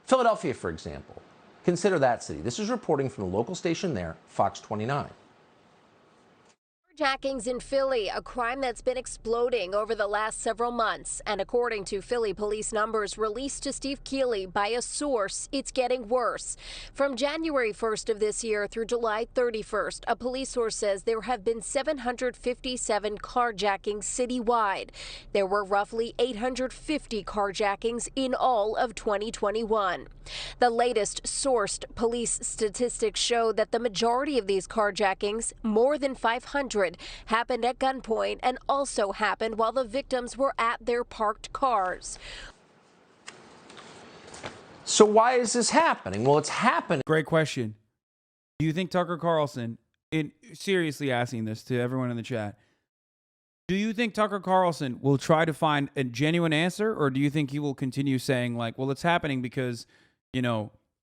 Philadelphia, for example. Consider that city. This is reporting from the local station there, Fox 29. Carjackings in Philly, a crime that's been exploding over the last several months. And according to Philly police numbers released to Steve Keeley by a source, it's getting worse. From January 1st of this year through July 31st, a police source says there have been 757 carjackings citywide. There were roughly 850 carjackings in all of 2021. The latest sourced police statistics show that the majority of these carjackings, more than 500, happened at gunpoint and also happened while the victims were at their parked cars. So why is this happening? Well, it's happening. Great question. Do you think Tucker Carlson, seriously asking this to everyone in the chat, do you think Tucker Carlson will try to find a genuine answer, or do you think he will continue saying like, well, it's happening because,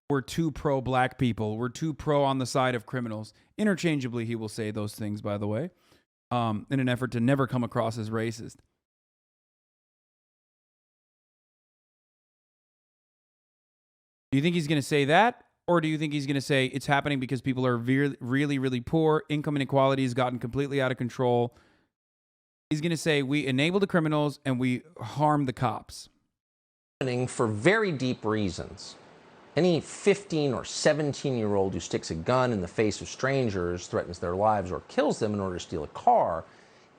we're too pro-black people, we're too pro on the side of criminals? Interchangeably, he will say those things, by the way, in an effort to never come across as racist. Do you think he's going to say that? Or do you think he's going to say it's happening because people are really, really poor, income inequality has gotten completely out of control? He's going to say we enable the criminals and we harm the cops. For very deep reasons. Any 15 or 17-year-old who sticks a gun in the face of strangers, threatens their lives, or kills them in order to steal a car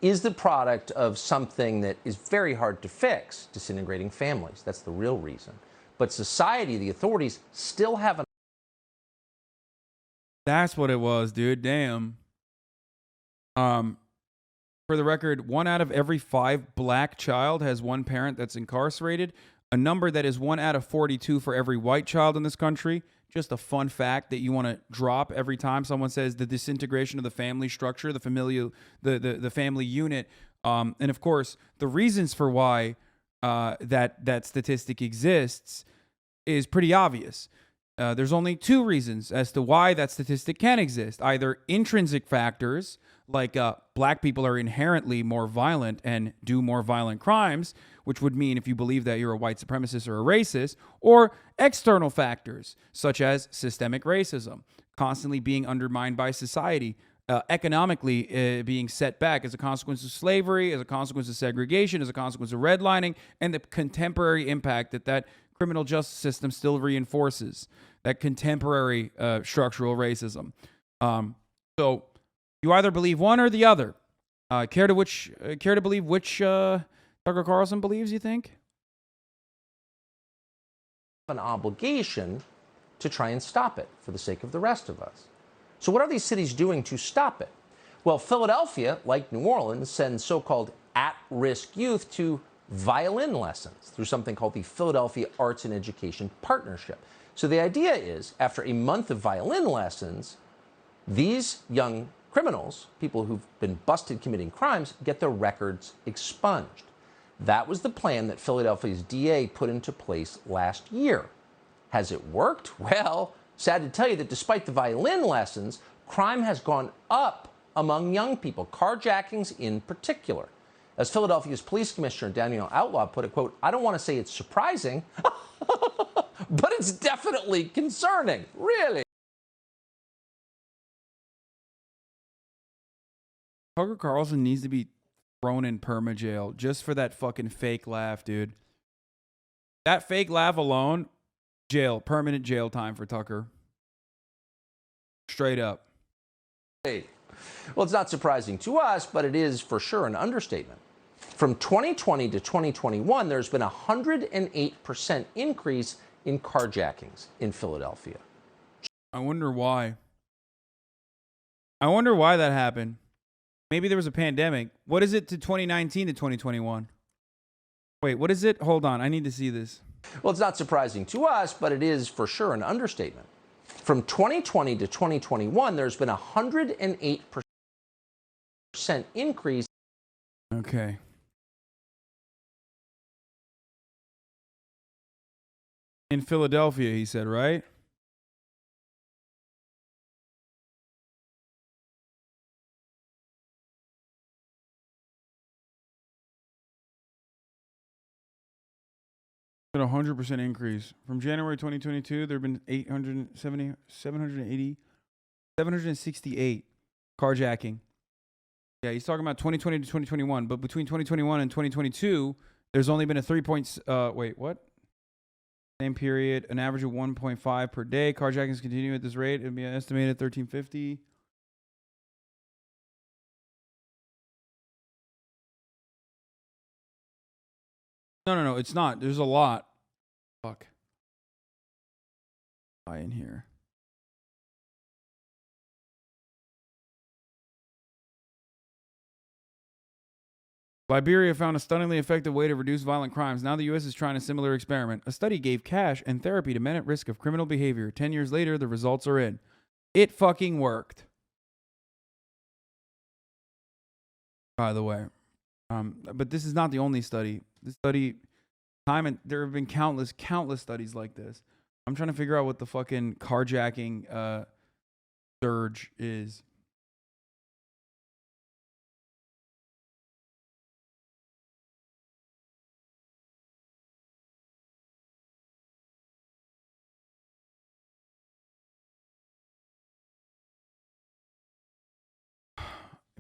is the product of something that is very hard to fix, disintegrating families. That's the real reason. But society, the authorities, still have an... That's what it was, dude. Damn. For the record, 1 out of every 5 black child has one parent that's incarcerated, a number that is 1 out of 42 for every white child in this country. Just a fun fact that you want to drop every time someone says the disintegration of the family structure, the family unit. And of course, the reasons for why that statistic exists is pretty obvious. There's only 2 reasons as to why that statistic can exist. Either intrinsic factors, like black people are inherently more violent and do more violent crimes, which would mean if you believe that you're a white supremacist or a racist, or external factors, such as systemic racism, constantly being undermined by society, economically being set back as a consequence of slavery, as a consequence of segregation, as a consequence of redlining, and the contemporary impact that criminal justice system still reinforces, that contemporary structural racism. So you either believe one or the other. Care to believe which Tucker Carlson believes, you think? An obligation to try and stop it for the sake of the rest of us. So what are these cities doing to stop it? Well, Philadelphia, like New Orleans, sends so-called at-risk youth to violin lessons through something called the Philadelphia Arts and Education Partnership. So the idea is, after a month of violin lessons, these young criminals, people who've been busted committing crimes, get their records expunged. That was the plan that Philadelphia's DA put into place last year. Has it worked? Well, sad to tell you that despite the violin lessons, crime has gone up among young people, carjackings in particular. As Philadelphia's police commissioner, Daniel Outlaw, put it, quote, "I don't want to say it's surprising, but it's definitely concerning, really." Tucker Carlson needs to be thrown in perma jail just for that fucking fake laugh, dude. That fake laugh alone, jail, permanent jail time for Tucker. Straight up. Well, it's not surprising to us, but it is for sure an understatement. From 2020 to 2021, there's been a 108% increase in carjackings in Philadelphia. I wonder why. I wonder why that happened. Maybe there was a pandemic. What is it to 2019 to 2021? Wait, what is it? Hold on. I need to see this. Well, it's not surprising to us, but it is for sure an understatement. From 2020 to 2021, there's been a 108% increase. Okay. In Philadelphia, he said, right? A 100% increase. From January 2022, there have been 768 carjacking. Yeah, he's talking about 2020 to 2021, but between 2021 and 2022, there's only been a 3 points. Wait, what? Same period, an average of 1.5 per day. Carjackings continue at this rate. It'd be an estimated 1,350. No, it's not. There's a lot. Fuck. In here. Liberia found a stunningly effective way to reduce violent crimes. Now the U.S. is trying a similar experiment. A study gave cash and therapy to men at risk of criminal behavior. 10 years later, the results are in. It fucking worked. By the way. But this is not the only study. This study, there have been countless studies like this. I'm trying to figure out what the fucking carjacking surge is.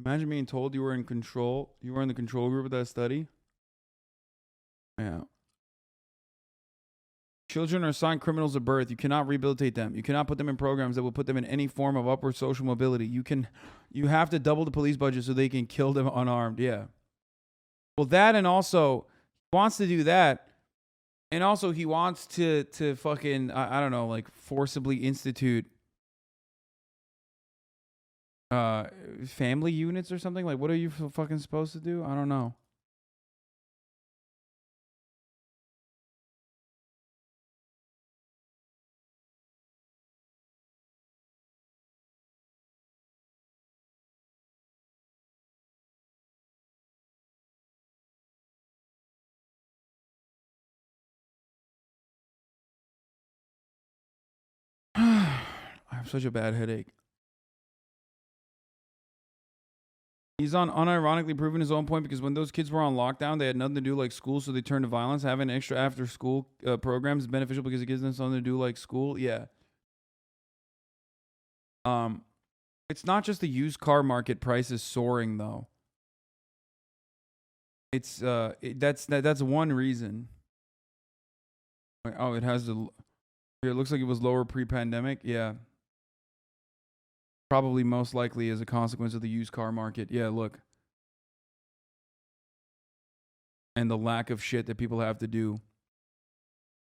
Imagine being told you were in control. You were in the control group of that study. Yeah. Children are assigned criminals at birth. You cannot rehabilitate them. You cannot put them in programs that will put them in any form of upward social mobility. You have to double the police budget so they can kill them unarmed. Yeah. Well, that, and also he wants to do that. And also he wants to fucking, I don't know, like forcibly institute family units or something. Like, what are you fucking supposed to do? I don't know. I have such a bad headache. He's unironically proving his own point because when those kids were on lockdown, they had nothing to do like school, so they turned to violence. Having extra after-school programs is beneficial because it gives them something to do like school. Yeah. It's not just the used car market prices soaring though. It's that's one reason. Oh, it has the. It looks like it was lower pre-pandemic. Yeah. Probably most likely as a consequence of the used car market. Yeah, look. And the lack of shit that people have to do.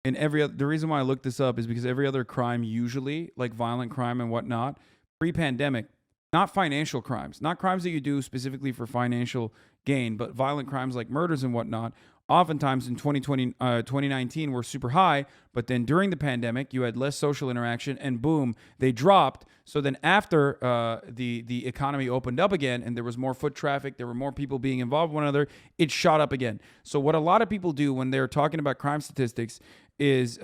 And the reason why I looked this up is because every other crime usually, like violent crime and whatnot, pre-pandemic, not financial crimes, not crimes that you do specifically for financial gain, but violent crimes like murders and whatnot, oftentimes in 2019 were super high, but then during the pandemic, you had less social interaction and boom, they dropped. So then after the economy opened up again and there was more foot traffic, there were more people being involved with one another, it shot up again. So what a lot of people do when they're talking about crime statistics is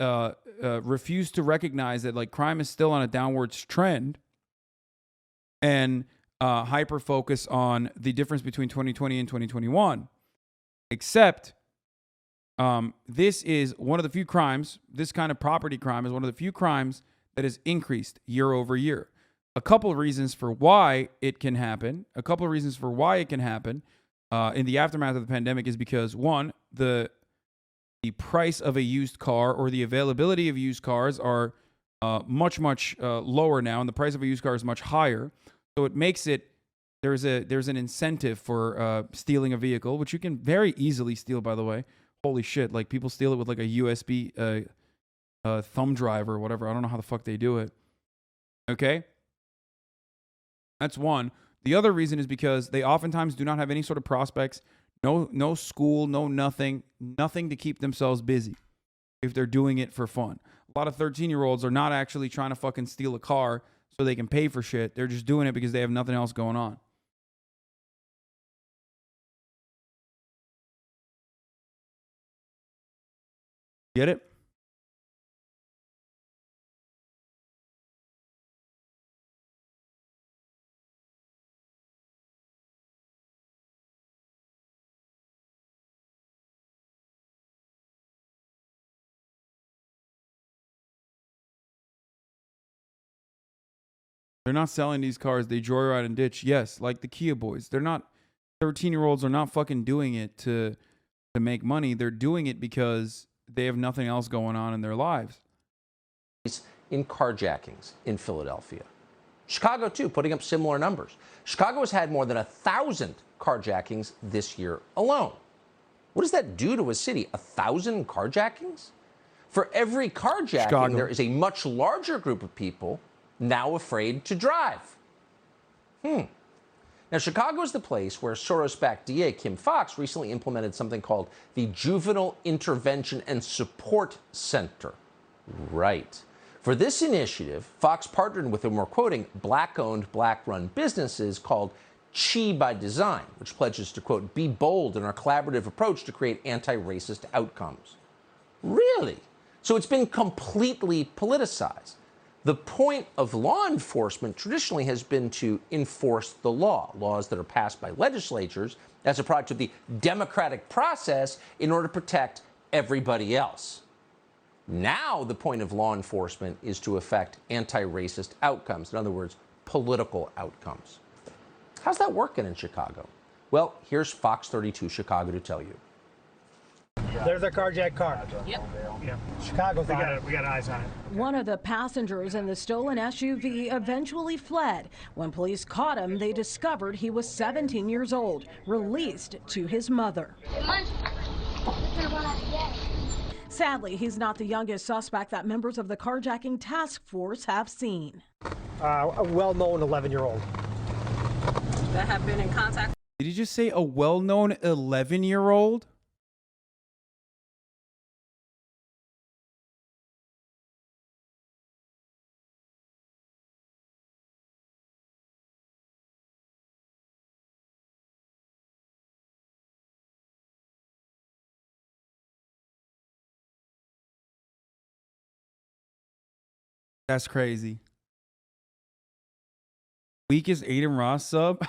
refuse to recognize that like crime is still on a downwards trend and hyper focus on the difference between 2020 and 2021. Except this is one of the few crimes, this kind of property crime is one of the few crimes that has increased year over year. A couple of reasons for why it can happen. In the aftermath of the pandemic is because, one, the price of a used car or the availability of used cars are much lower now, and the price of a used car is much higher. So it makes it there's an incentive for stealing a vehicle, which you can very easily steal, by the way. Holy shit! Like people steal it with like a USB thumb drive or whatever. I don't know how the fuck they do it. Okay, that's one. The other reason is because they oftentimes do not have any sort of prospects, no school, no nothing to keep themselves busy if they're doing it for fun. A lot of 13-year-olds are not actually trying to fucking steal a car so they can pay for shit. They're just doing it because they have nothing else going on. Get it? They're not selling these cars. They joyride and ditch. Yes, like the Kia boys. They're not 13-year-olds are not fucking doing it to make money. They're doing it because they have nothing else going on in their lives. In carjackings in Philadelphia. Chicago, too, putting up similar numbers. Chicago has had more than 1,000 carjackings this year alone. What does that do to a city? 1,000 carjackings? For every carjacking, Chicago. There is a much larger group of people now afraid to drive. Now, Chicago is the place where Soros-backed DA Kim Foxx recently implemented something called the Juvenile Intervention and Support Center. Right. For this initiative, Fox partnered with, and we're quoting, black-owned, black-run businesses called Chi by Design, which pledges to, quote, be bold in our collaborative approach to create anti-racist outcomes. Really? So it's been completely politicized. The point of law enforcement traditionally has been to enforce the law, laws that are passed by legislatures as a product of the democratic process in order to protect everybody else. Now the point of law enforcement is to affect anti-racist outcomes, in other words, political outcomes. How's that working in Chicago? Well, here's Fox 32 Chicago to tell you. There's a carjacked car. Yep. Yeah. Chicago's on it. We got eyes on it. One of the passengers in the stolen SUV eventually fled. When police caught him, they discovered he was 17 years old, released to his mother. Sadly, he's not the youngest suspect that members of the carjacking task force have seen. A well-known 11-year-old. That have been in contact. Did he just say a well-known 11-year-old? That's crazy. Weakest Aiden Ross sub?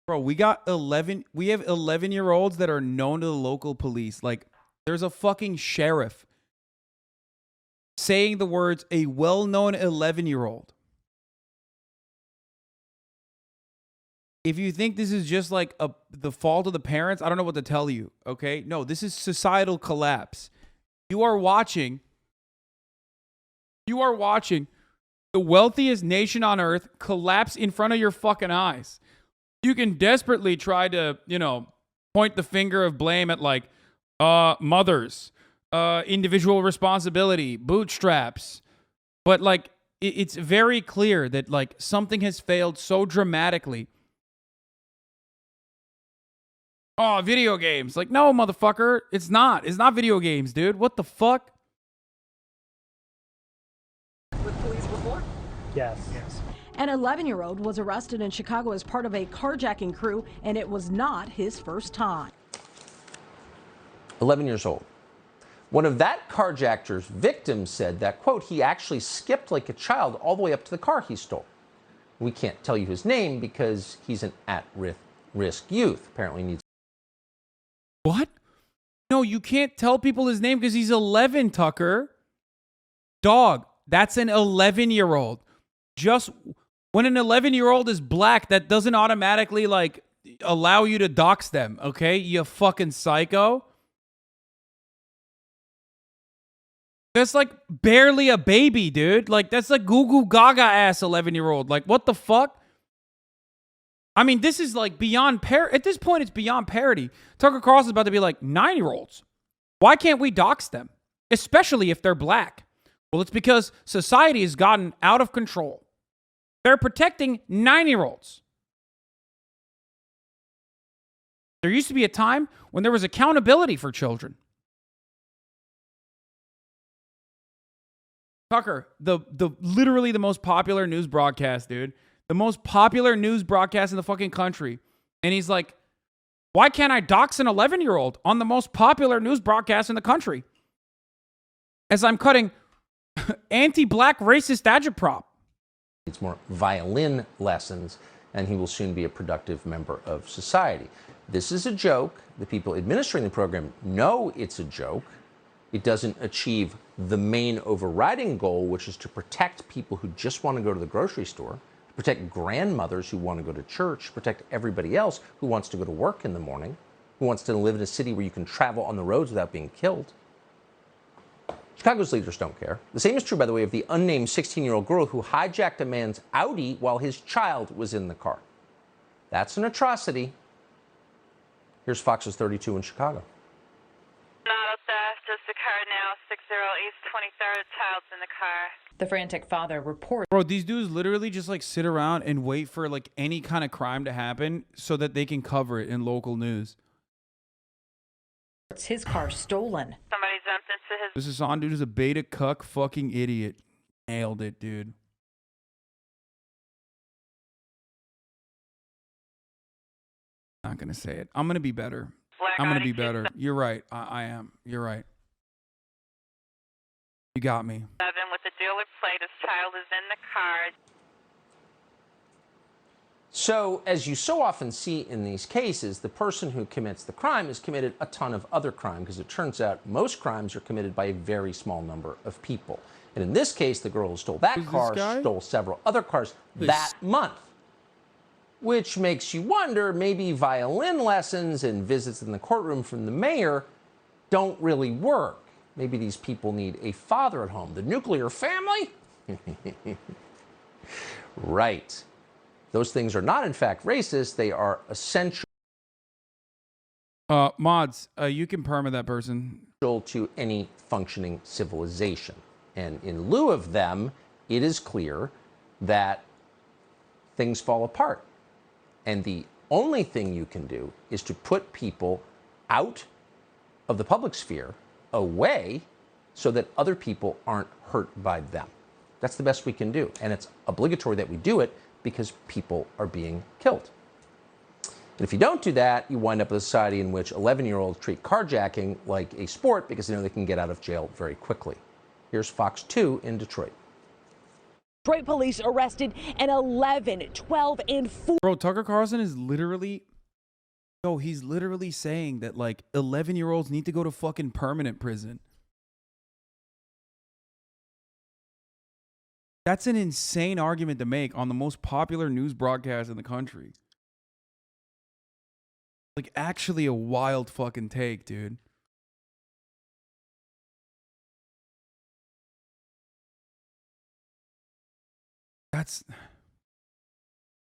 Bro, we have 11-year-olds that are known to the local police. Like, there's a fucking sheriff saying the words, a well-known 11-year-old. If you think this is just like the fault of the parents, I don't know what to tell you, okay? No, this is societal collapse. You are watching the wealthiest nation on earth collapse in front of your fucking eyes. You can desperately try to, point the finger of blame at like mothers, individual responsibility, bootstraps. But like it's very clear that like something has failed so dramatically. Oh, video games. Like, no, motherfucker. It's not. It's not video games, dude. What the fuck? With police before? Yes. An 11-year-old was arrested in Chicago as part of a carjacking crew, and it was not his first time. 11 years old. One of that carjacker's victims said that, quote, he actually skipped like a child all the way up to the car he stole. We can't tell you his name because he's an at-risk youth. Apparently needs. What? No, you can't tell people his name because he's 11, Tucker. Dog, that's an 11-year-old. Just when an 11-year-old is black, that doesn't automatically, like, allow you to dox them, okay? You fucking psycho. That's, like, barely a baby, dude. Like, that's like goo goo gaga ass 11-year-old. Like, what the fuck? I mean, this is like beyond at this point, it's beyond parody. Tucker Carlson is about to be like, 9-year-olds. Why can't we dox them? Especially if they're black. Well, it's because society has gotten out of control. They're protecting 9-year-olds. There used to be a time when there was accountability for children. Tucker, the literally the most popular news broadcast, dude. The most popular news broadcast in the fucking country. And he's like, why can't I dox an 11-year-old on the most popular news broadcast in the country? As I'm cutting anti-black racist agitprop. Needs more violin lessons, and he will soon be a productive member of society. This is a joke. The people administering the program know it's a joke. It doesn't achieve the main overriding goal, which is to protect people who just want to go to the grocery store, protect grandmothers who want to go to church, protect everybody else who wants to go to work in the morning, who wants to live in a city where you can travel on the roads without being killed. Chicago's leaders don't care. The same is true, by the way, of the unnamed 16-year-old girl who hijacked a man's Audi while his child was in the car. That's an atrocity. Here's Fox's 32 in Chicago. Auto theft just occurred now, 60 East 23rd, child's in the car. The frantic father reports. Bro, these dudes literally just like sit around and wait for like any kind of crime to happen so that they can cover it in local news. His car stolen. Somebody jumped into his... This is on, dude, is a beta cuck fucking idiot. Nailed it, dude. Not gonna say it. I'm gonna be better. I'm gonna be better. You're right. I am. You're right. You got me. With the dealer plate, his child is in the car. So, as you so often see in these cases, the person who commits the crime has committed a ton of other crime, because it turns out most crimes are committed by a very small number of people. And in this case, the girl who stole that car stole several other cars that month. Which makes you wonder, maybe violin lessons and visits in the courtroom from the mayor don't really work. Maybe these people need a father at home. The nuclear family? Right. Those things are not, in fact, racist. They are essential. Mods, you can perma that person. To any functioning civilization. And in lieu of them, it is clear that things fall apart. And the only thing you can do is to put people out of the public sphere, away, so that other people aren't hurt by them. That's the best we can do. And it's obligatory that we do it because people are being killed. And if you don't do that, you wind up with a society in which 11-year-olds treat carjacking like a sport because they know they can get out of jail very quickly. Here's Fox 2 in Detroit. Detroit police arrested an 11, 12, and 4. Bro, Tucker Carlson is literally... Yo, he's literally saying that, like, 11-year-olds need to go to fucking permanent prison. That's an insane argument to make on the most popular news broadcast in the country. Like, actually a wild fucking take, dude. That's...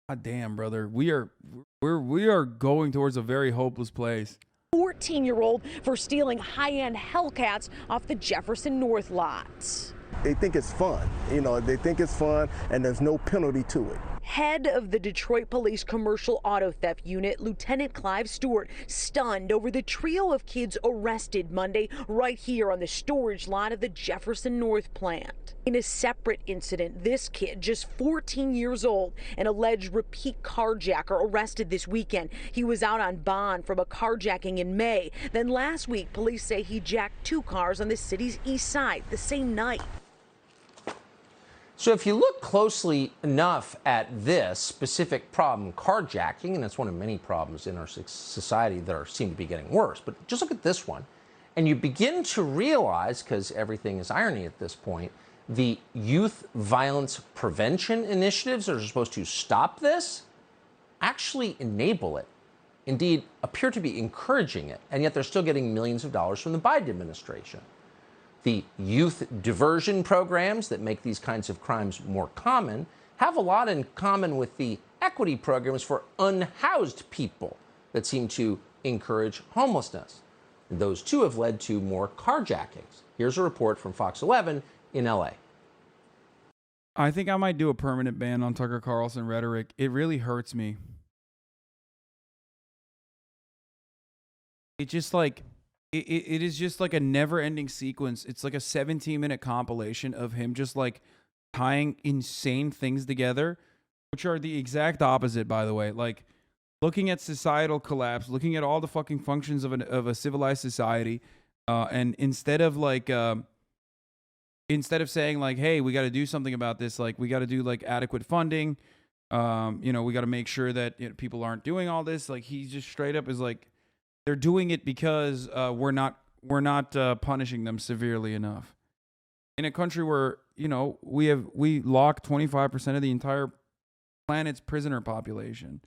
God damn, brother. We are going towards a very hopeless place. 14-year-old for stealing high-end Hellcats off the Jefferson North lot. They think it's fun. You know, they think it's fun and there's no penalty to it. Head of the Detroit Police Commercial Auto Theft Unit, Lieutenant Clive Stewart, stunned over the trio of kids arrested Monday right here on the storage lot of the Jefferson North plant. In a separate incident, this kid, just 14 years old, an alleged repeat carjacker, arrested this weekend. He was out on bond from a carjacking in May. Then last week, police say he jacked 2 cars on the city's east side the same night. So if you look closely enough at this specific problem, carjacking, and it's one of many problems in our society that seem to be getting worse, but just look at this one, and you begin to realize, because everything is irony at this point, the youth violence prevention initiatives that are supposed to stop this actually enable it, indeed appear to be encouraging it, and yet they're still getting millions of dollars from the Biden administration. The youth diversion programs that make these kinds of crimes more common have a lot in common with the equity programs for unhoused people that seem to encourage homelessness. And those two have led to more carjackings. Here's a report from Fox 11 in LA. I think I might do a permanent ban on Tucker Carlson rhetoric. It really hurts me. It just like... It is just like a never-ending sequence. It's like a 17-minute compilation of him just like tying insane things together, which are the exact opposite, by the way. Like looking at societal collapse, looking at all the fucking functions of a civilized society, and instead of saying like, hey, we got to do something about this, like we got to do like adequate funding, we got to make sure that people aren't doing all this. Like he just straight up is like, they're doing it because we're not punishing them severely enough. In a country where we lock 25% of the entire planet's prisoner population.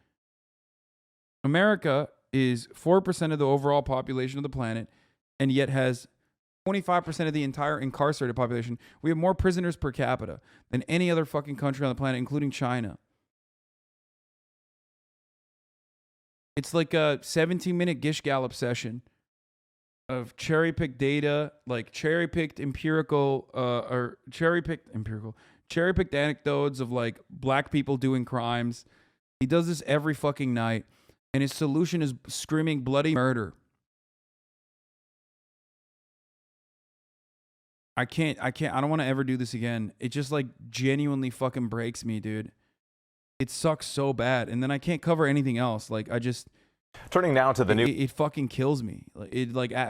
America is 4% of the overall population of the planet, and yet has 25% of the entire incarcerated population. We have more prisoners per capita than any other fucking country on the planet, including China. It's like a 17-minute Gish Gallop session of cherry-picked data, like cherry-picked anecdotes of like black people doing crimes. He does this every fucking night, and his solution is screaming bloody murder. I don't want to ever do this again. It just like genuinely fucking breaks me, dude. It sucks so bad, and then I can't cover anything else. Like I just turning now to the new. It fucking kills me. It like